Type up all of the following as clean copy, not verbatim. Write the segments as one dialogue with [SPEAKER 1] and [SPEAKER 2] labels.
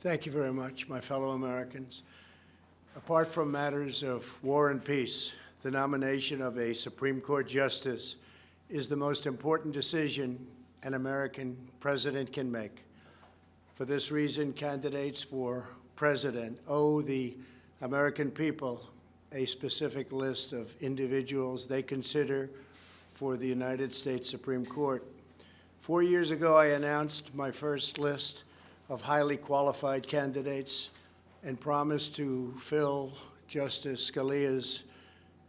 [SPEAKER 1] Thank you very much, my fellow Americans. Apart from matters of war and peace, the nomination of a Supreme Court justice is the most important decision an American president can make. For this reason, candidates for president owe the American people a specific list of individuals they consider for the United States Supreme Court. 4 years ago, I announced my first list of highly qualified candidates and promised to fill Justice Scalia's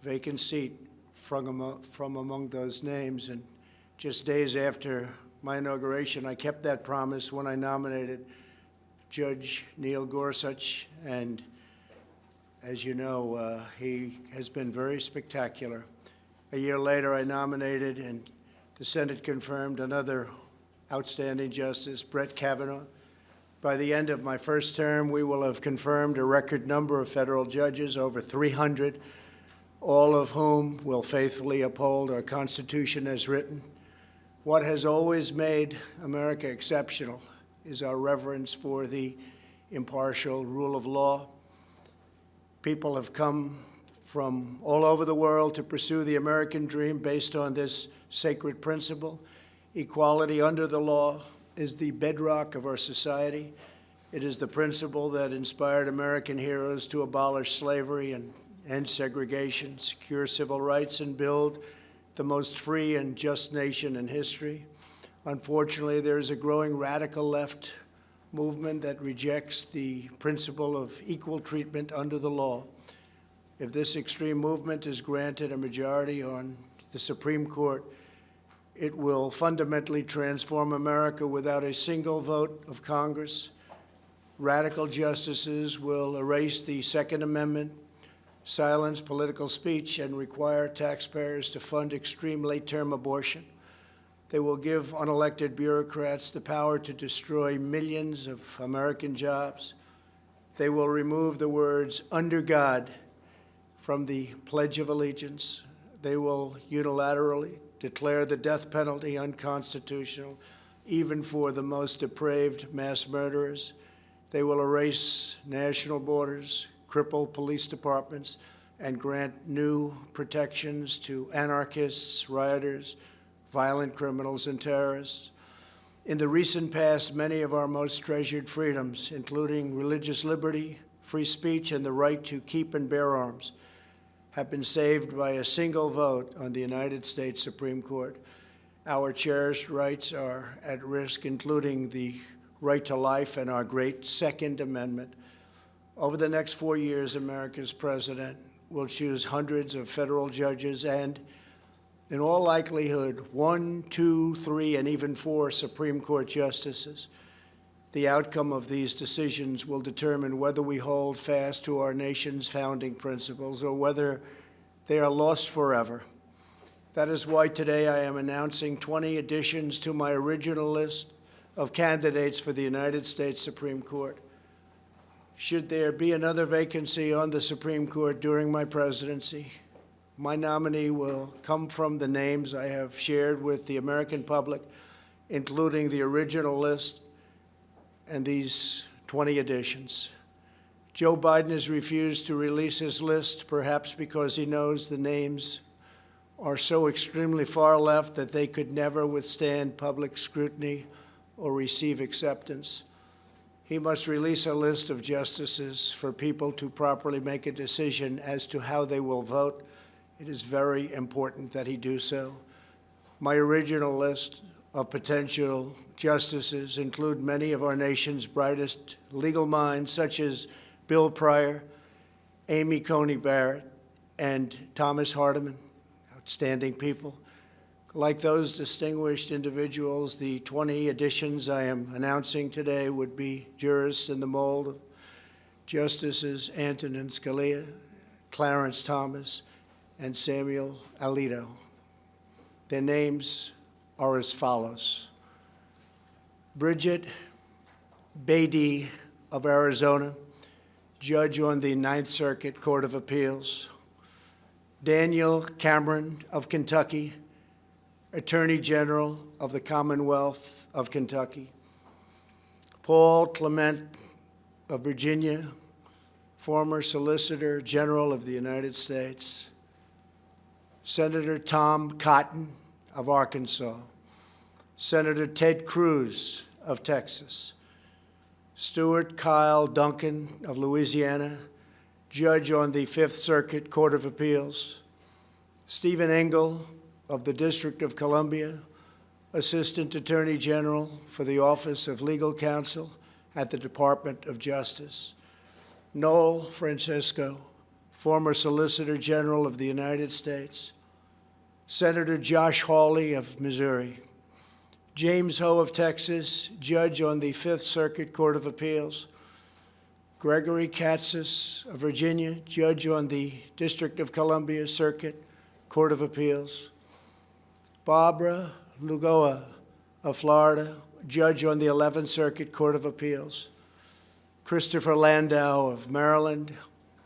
[SPEAKER 1] vacant seat from among those names. And just days after my inauguration, I kept that promise when I nominated Judge Neil Gorsuch, and as you know, he has been very spectacular. A year later, I nominated, and the Senate confirmed, another outstanding justice, Brett Kavanaugh. By the end of my first term, we will have confirmed a record number of federal judges, over 300, all of whom will faithfully uphold our Constitution as written. What has always made America exceptional is our reverence for the impartial rule of law. People have come from all over the world to pursue the American dream based on this sacred principle. Equality under the law is the bedrock of our society. It is the principle that inspired American heroes to abolish slavery and end segregation, secure civil rights, and build the most free and just nation in history. Unfortunately, there is a growing radical left movement that rejects the principle of equal treatment under the law. If this extreme movement is granted a majority on the Supreme Court, it will fundamentally transform America without a single vote of Congress. Radical justices will erase the Second Amendment, silence political speech, and require taxpayers to fund extreme late-term abortion. They will give unelected bureaucrats the power to destroy millions of American jobs. They will remove the words "under God" from the Pledge of Allegiance. They will unilaterally declare the death penalty unconstitutional, even for the most depraved mass murderers. They will erase national borders, cripple police departments, and grant new protections to anarchists, rioters, violent criminals, and terrorists. In the recent past, many of our most treasured freedoms, including religious liberty, free speech, and the right to keep and bear arms, have been saved by a single vote on the United States Supreme Court. Our cherished rights are at risk, including the right to life and our great Second Amendment. Over the next 4 years, America's president will choose hundreds of federal judges and, in all likelihood, 1, 2, 3, and even 4 Supreme Court justices. The outcome of these decisions will determine whether we hold fast to our nation's founding principles or whether they are lost forever. That is why today I am announcing 20 additions to my original list of candidates for the United States Supreme Court. Should there be another vacancy on the Supreme Court during my presidency, my nominee will come from the names I have shared with the American public, including the original list and these 20 additions. Joe Biden has refused to release his list, perhaps because he knows the names are so extremely far left that they could never withstand public scrutiny or receive acceptance. He must release a list of justices for people to properly make a decision as to how they will vote. It is very important that he do so. My original list of potential justices include many of our nation's brightest legal minds, such as Bill Pryor, Amy Coney Barrett, and Thomas Hardiman, outstanding people. Like those distinguished individuals, the 20 additions I am announcing today would be jurists in the mold of Justices Antonin Scalia, Clarence Thomas, and Samuel Alito. Their names are as follows: Bridget Beatty of Arizona, judge on the Ninth Circuit Court of Appeals; Daniel Cameron of Kentucky, Attorney General of the Commonwealth of Kentucky; Paul Clement of Virginia, former Solicitor General of the United States, Senator Tom Cotton of Arkansas, Senator Ted Cruz of Texas, Stuart Kyle Duncan of Louisiana, Judge on the Fifth Circuit Court of Appeals, Stephen Engel of the District of Columbia, Assistant Attorney General for the Office of Legal Counsel at the Department of Justice, Noel Francisco, former Solicitor General of the United States, Senator Josh Hawley of Missouri, James Ho of Texas, Judge on the Fifth Circuit Court of Appeals, Gregory Katsas of Virginia, Judge on the District of Columbia Circuit Court of Appeals, Barbara Lugoa of Florida, Judge on the 11th Circuit Court of Appeals, Christopher Landau of Maryland,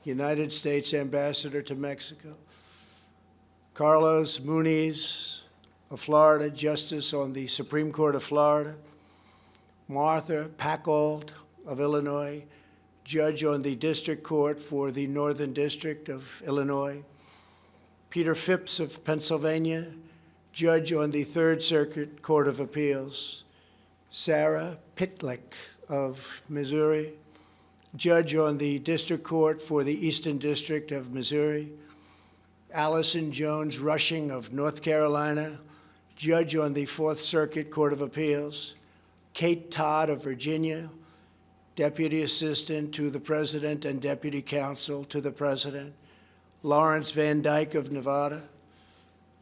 [SPEAKER 1] United States Ambassador to Mexico, Carlos Muniz of Florida, Justice on the Supreme Court of Florida, Martha Packold of Illinois, Judge on the District Court for the Northern District of Illinois, Peter Phipps of Pennsylvania, Judge on the Third Circuit Court of Appeals, Sarah Pitlick of Missouri, Judge on the District Court for the Eastern District of Missouri, Allison Jones Rushing of North Carolina, Judge on the Fourth Circuit Court of Appeals, Kate Todd of Virginia, Deputy Assistant to the President and Deputy Counsel to the President, Lawrence Van Dyke of Nevada,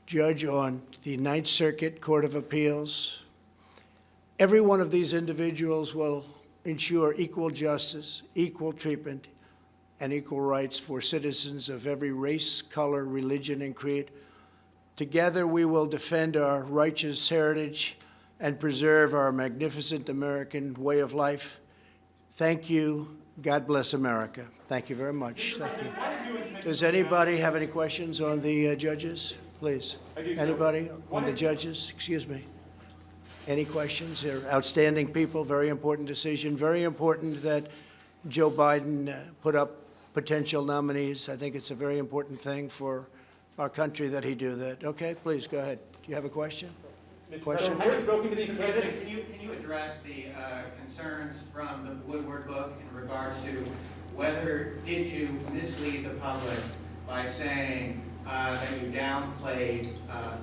[SPEAKER 1] Judge on the Ninth Circuit Court of Appeals. Every one of these individuals will ensure equal justice, equal treatment, and equal rights for citizens of every race, color, religion, and creed. Together, we will defend our righteous heritage and preserve our magnificent American way of life. Thank you. God bless America. Thank you very much. Thank you. Does anybody have any questions on the judges? Please. Anybody on the judges? Excuse me. Any questions? They're outstanding people, very important decision. Very important that Joe Biden put up potential nominees. I think it's a very important thing for our country that he do that. Okay, please, go ahead. Do you have a question? Question?
[SPEAKER 2] Mr. President, can you address the concerns from the Woodward book in regards to whether did you mislead the public by saying that you downplayed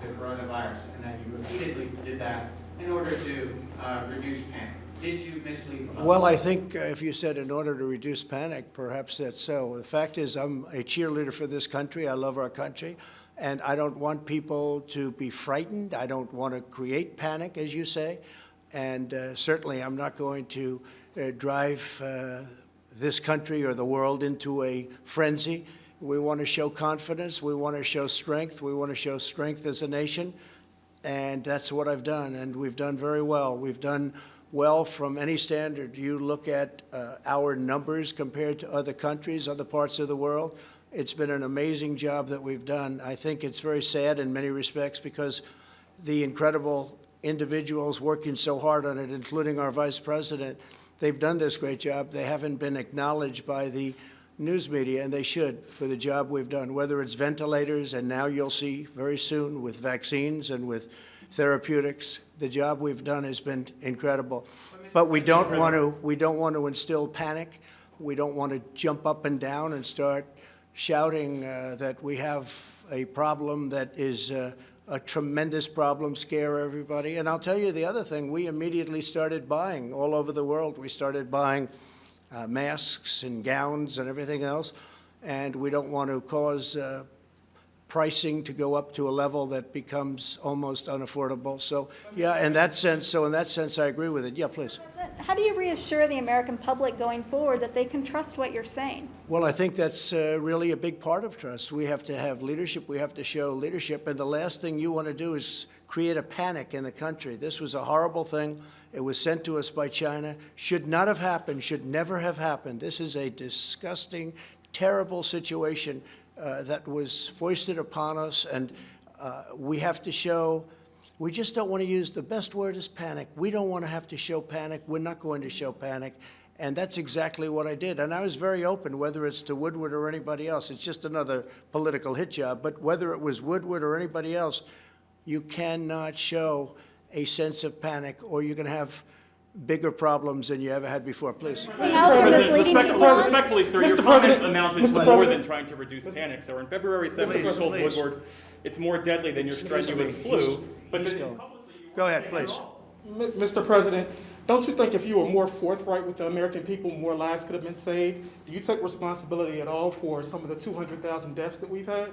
[SPEAKER 2] the coronavirus and that you repeatedly did that in order to reduce panic? Did you mislead the public?
[SPEAKER 1] Well, I think if you said in order to reduce panic, perhaps that's so. The fact is I'm a cheerleader for this country. I love our country. And I don't want people to be frightened. I don't want to create panic, as you say. And certainly I'm not going to drive this country or the world into a frenzy. We want to show confidence. We want to show strength. We want to show strength as a nation. And that's what I've done. And we've done very well. We've done well from any standard. You look at our numbers compared to other countries, other parts of the world. It's been an amazing job that we've done. I think it's very sad in many respects because the incredible individuals working so hard on it, including our vice president, they've done this great job. They haven't been acknowledged by the news media, and they should, for the job we've done, whether it's ventilators, and now you'll see very soon with vaccines and with therapeutics. The job we've done has been incredible. But we don't want to instill panic. We don't want to jump up and down and start shouting that we have a problem that is a tremendous problem, scare everybody. And I'll tell you the other thing, we immediately started buying all over the world. We started buying masks and gowns and everything else, and we don't want to cause pricing to go up to a level that becomes almost unaffordable. So, yeah, in that sense, I agree with it. Yeah, please.
[SPEAKER 3] How do you reassure the American public going forward that they can trust what you're saying?
[SPEAKER 1] Well, I think that's really a big part of trust. We have to have leadership. We have to show leadership. And the last thing you want to do is create a panic in the country. This was a horrible thing. It was sent to us by China. Should not have happened, should never have happened. This is a disgusting, terrible situation that was foisted upon us. And we have to show. We just don't want to use, the best word is panic. We don't want to have to show panic. We're not going to show panic. And that's exactly what I did. And I was very open, whether it's to Woodward or anybody else. It's just another political hit job. But whether it was Woodward or anybody else, you cannot show a sense of panic, or you're going to have bigger problems than you ever had before. Please.
[SPEAKER 4] Respectfully, sir, your comments amounted to more than trying to reduce panic. So on February 7th, you told Woodward it's more deadly than your strenuous flu.
[SPEAKER 1] Go ahead, please.
[SPEAKER 5] Mr. President, don't you think if you were more forthright with the American people, more lives could have been saved? Do you take responsibility at all for some of the 200,000 deaths that we've had?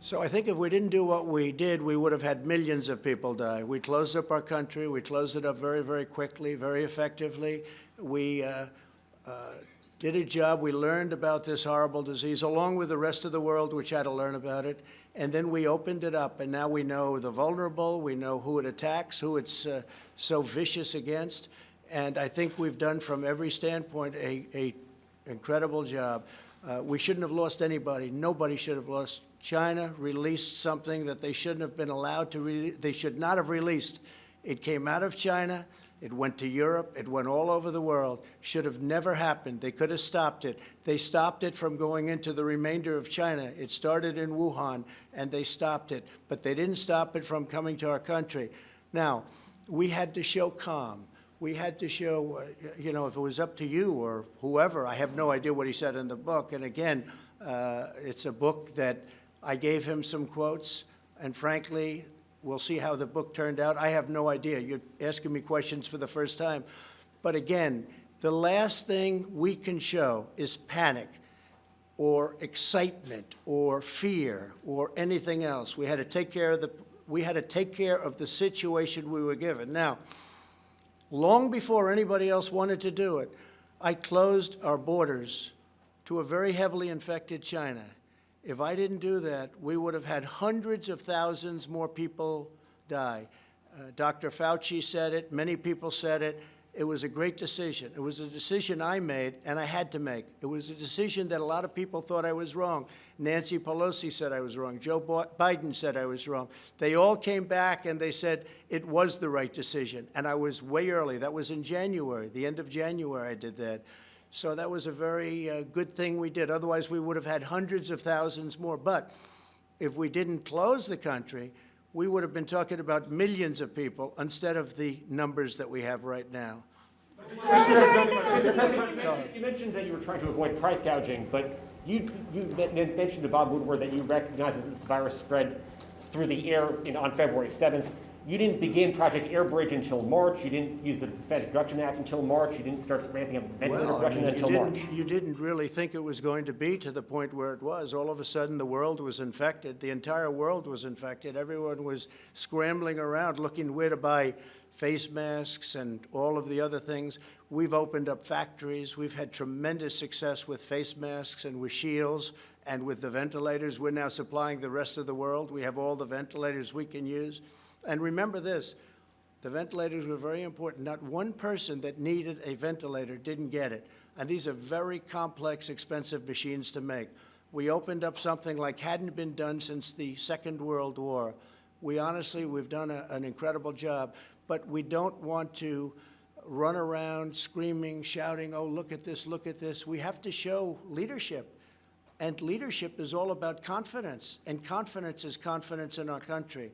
[SPEAKER 1] So I think if we didn't do what we did, we would have had millions of people die. We closed up our country. We closed it up very, very quickly, very effectively. We did a job. We learned about this horrible disease, along with the rest of the world, which had to learn about it. And then we opened it up, and now we know the vulnerable. We know who it attacks, who it's so vicious against. And I think we've done, from every standpoint, a incredible job. We shouldn't have lost anybody. Nobody should have lost. China released something that they shouldn't have been allowed to they should not have released. It came out of China. It went to Europe. It went all over the world. Should have never happened. They could have stopped it. They stopped it from going into the remainder of China. It started in Wuhan, and they stopped it. But they didn't stop it from coming to our country. Now, we had to show calm. We had to show, if it was up to you or whoever, I have no idea what he said in the book. And again, it's a book that I gave him some quotes, and frankly, we'll see how the book turned out. I have no idea. You're asking me questions for the first time. But again, the last thing we can show is panic or excitement or fear or anything else. We had to take care of the situation we were given. Now, long before anybody else wanted to do it, I closed our borders to a very heavily infected China. If I didn't do that, we would have had hundreds of thousands more people die. Dr. Fauci said it. Many people said it. It was a great decision. It was a decision I made, and I had to make. It was a decision that a lot of people thought I was wrong. Nancy Pelosi said I was wrong. Joe Biden said I was wrong. They all came back, and they said it was the right decision. And I was way early. That was in January, the end of January I did that. So that was a very good thing we did. Otherwise, we would have had hundreds of thousands more. But if we didn't close the country, we would have been talking about millions of people instead of the numbers that we have right now.
[SPEAKER 4] You mentioned that you were trying to avoid price gouging, but you mentioned to Bob Woodward that you recognize that this virus spread through the air on February 7th. You didn't begin Project Airbridge until March. You didn't use the Defense Production Act until March. You didn't start ramping up ventilator production until March.
[SPEAKER 1] You didn't really think it was going to be to the point where it was. All of a sudden, the world was infected. The entire world was infected. Everyone was scrambling around looking where to buy face masks and all of the other things. We've opened up factories. We've had tremendous success with face masks and with shields and with the ventilators. We're now supplying the rest of the world. We have all the ventilators we can use. And remember this, the ventilators were very important. Not one person that needed a ventilator didn't get it. And these are very complex, expensive machines to make. We opened up something like hadn't been done since the Second World War. We've done an incredible job, but we don't want to run around screaming, shouting, oh, look at this, look at this. We have to show leadership. And leadership is all about confidence. And confidence is confidence in our country.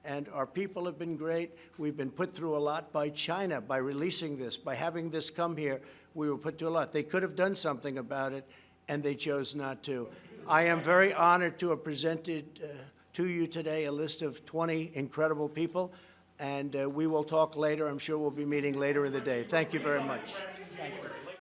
[SPEAKER 1] And our people have been great. We've been put through a lot by China, by releasing this, by having this come here. We were put through a lot. They could have done something about it, and they chose not to. I am very honored to have presented to you today a list of 20 incredible people, and we will talk later. I'm sure we'll be meeting later in the day. Thank you very much.